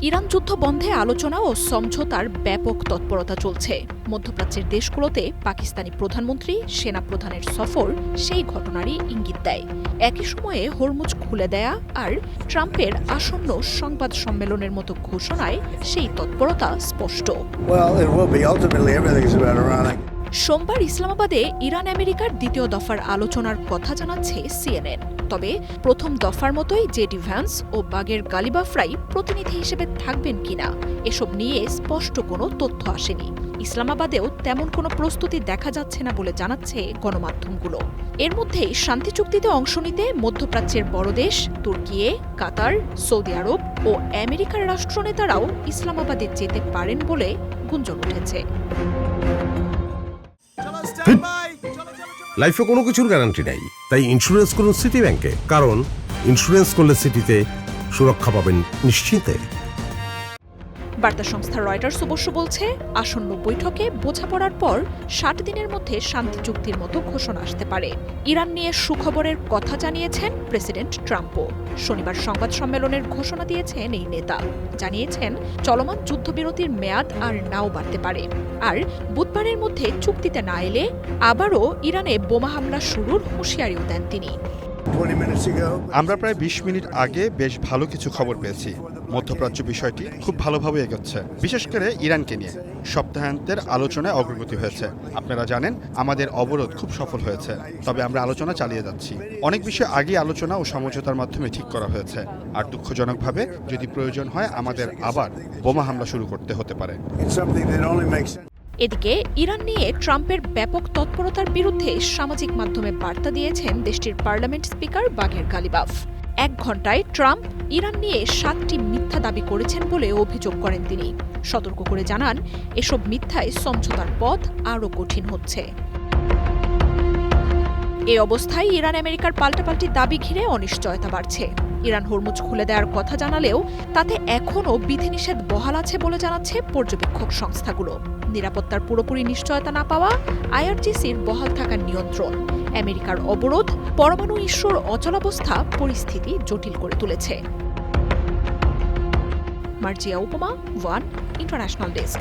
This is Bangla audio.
ইরান যুদ্ধ বন্ধে আলোচনা ও সমঝোতার ব্যাপক তৎপরতা চলছে। মধ্যপ্রাচ্যের দেশগুলোতে পাকিস্তানি প্রধানমন্ত্রী সেনাপ্রধানের সফর সেই ঘটনারই ইঙ্গিত দেয়। একই সময়ে হরমুজ খুলে দেয়া আর ট্রাম্পের আসন্ন সংবাদ সম্মেলনের মতো ঘোষণায় সেই তৎপরতা স্পষ্ট। সোমবার ইসলামাবাদে ইরান আমেরিকার দ্বিতীয় দফার আলোচনার কথা জানাচ্ছে সিএনএন। তবে প্রথম দফার মতোই জেডি ভ্যান্স ও বাগের গালিবাফরাই প্রতিনিধি হিসেবে থাকবেন কিনা এসব নিয়ে স্পষ্ট কোনো তথ্য আসেনি। ইসলামাবাদেও তেমন কোনো প্রস্তুতি দেখা যাচ্ছে না বলে জানাচ্ছে গণমাধ্যমগুলো। এর মধ্যেই শান্তি চুক্তিতে অংশ নিতে মধ্যপ্রাচ্যের বড় দেশ তুর্কিয়ে, কাতার, সৌদি আরব ও আমেরিকার রাষ্ট্রনেতারাও ইসলামাবাদে যেতে পারেন বলে গুঞ্জন উঠেছে। লাইফে কোনো কিছুর গ্যারান্টি নাই, তাই ইন্স্যুরেন্স করুন সিটি ব্যাংকে, কারণ ইন্স্যুরেন্স করলে সিটিতে সুরক্ষা পাবেন নিশ্চিন্তে। বার্তা সংস্থা রয়টার্স অবশ্য বলছে, আসন্ন বৈঠকে বোঝাপড়ার পর ৬০ দিনের মধ্যে শান্তি চুক্তির মতো ঘোষণা আসতে পারে। ইরান নিয়ে সুখবরের কথা জানিয়েছেন প্রেসিডেন্ট ট্রাম্পও। শনিবার সংবাদ সম্মেলনের ঘোষণা দিয়েছেন এই নেতা। জানিয়েছেন চলমান যুদ্ধবিরতির মেয়াদ আর নাও বাড়তে পারে। আর বুধবারের মধ্যে চুক্তিতে না এলে আবারও ইরানে বোমা হামলা শুরুর হুঁশিয়ারিও দেন তিনি। আমরা প্রায় ২০ মিনিট আগে বেশ ভালো কিছু খবর পেয়েছি। মধ্যপ্রাচ্য বিষয়টি খুব ভালোভাবে এগোচ্ছে, বিশেষ করে ইরানকে নিয়ে সপ্তাহান্তের আলোচনায় অগ্রগতি হয়েছে। আপনারা জানেন আমাদের অবরোধ খুব সফল হয়েছে, তবে আমরা আলোচনা চালিয়ে যাচ্ছি। অনেক বিষয় আগে আলোচনা ও সমঝোতার মাধ্যমে ঠিক করা হয়েছে। আর দুঃখজনকভাবে যদি প্রয়োজন হয় আমাদের আবার বোমা হামলা শুরু করতে হতে পারে। এদিকে ইরান নিয়ে ট্রাম্পের ব্যাপক তৎপরতার বিরুদ্ধে সামাজিক মাধ্যমে বার্তা দিয়েছেন দেশটির পার্লামেন্ট স্পিকার বাগের গালিবাফ। ১ ঘণ্টায় ট্রাম্প ইরান নিয়ে ৭টি মিথ্যা দাবি করেছেন বলে অভিযোগ করেন তিনি। সতর্ক করে জানান, এসব মিথ্যায় সমঝোতার পথ আরও কঠিন হচ্ছে। এই অবস্থায় ইরান আমেরিকার পাল্টাপাল্টি দাবি ঘিরে অনিশ্চয়তা বাড়ছে। ইরান হরমুজ খুলে দেওয়ার কথা জানালেও তাতে এখনও বিধিনিষেধ বহাল আছে বলে জানাচ্ছে পর্যবেক্ষক সংস্থাগুলো। নিরাপত্তার পুরোপুরি নিশ্চয়তা না পাওয়া, আইআরজিসির বহাল থাকার নিয়ন্ত্রণ, আমেরিকার অবরোধ, পরমাণু ইস্যুর অচলাবস্থা পরিস্থিতি জটিল করে তুলেছে। মার্জিয়া উপমা, ওয়ান ইন্টারন্যাশনাল ডেস্ক।